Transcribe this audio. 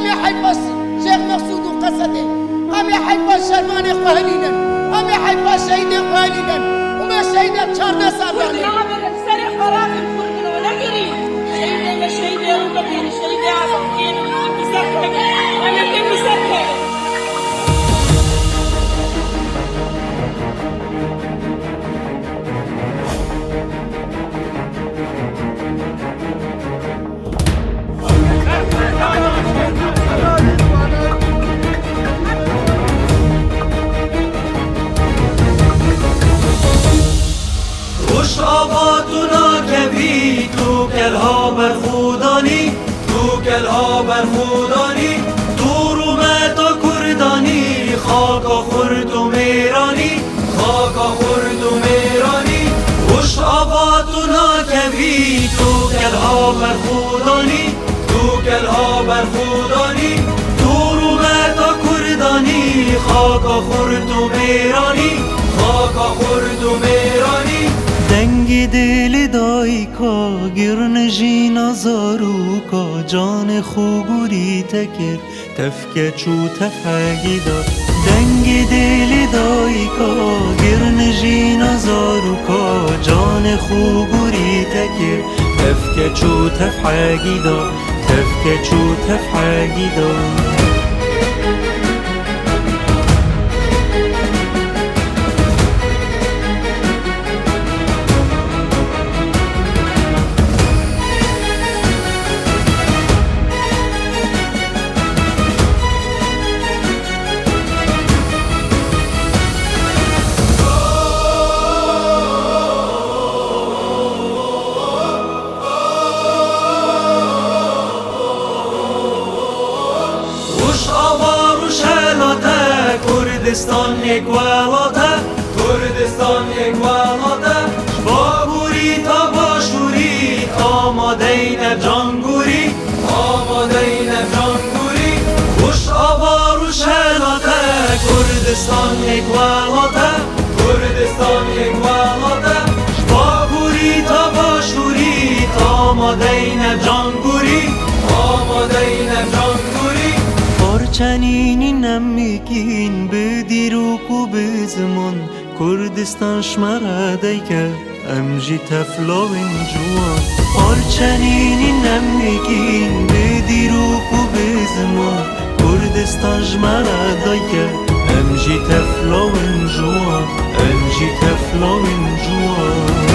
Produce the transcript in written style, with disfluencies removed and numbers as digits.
هم يحب شيخ مقصود وقصده، هم يحب شرمان قهلينا، هم يحب شهيد قهلينا، وما شهيد شارنا صار لنا. نعم سري خراب الكل ونجري شهيد شهيد وبكين شهيد عبدين مسكك أنا كم مسكك. خوش آواتونا کبی تو کلها برخودانی تو کلها برخودانی تو رومتا کردانی خاکا خرد و میرانی خاکا خرد و میرانی خوش آواتونا کبی تو کلها برخودانی تو کلها برخودانی تو رومتا کردانی خاکا خرد و میرانی خاکا خرد و میرانی دنگ دل دایکا گرنجی نزاروکا جان خوگوری تکر تفکه چو تفگیدا دنگ دل دایکا گرنجی نزاروکا جان خوگوری تکر تفکه چو تفگیدا تفکه چو تفگیدا کردستان یک ولاته کردستان یک ولاته با گوری تا با شوری آماده این جانگوری آماده این جانگوری خوش آوار و شلاته کردستان یک ولاته کردستان یک ولاته با گوری تا با شوری آماده این جانگوری آماده این جانگوری چنینی نمیگین به دیروک و به زمان کردستان شمرده که امجی تفلا و جوان چنینی نمیگین به دیروک و به زمان کردستان شمرده که امجی تفلا و جوان امجی تفلا و جوان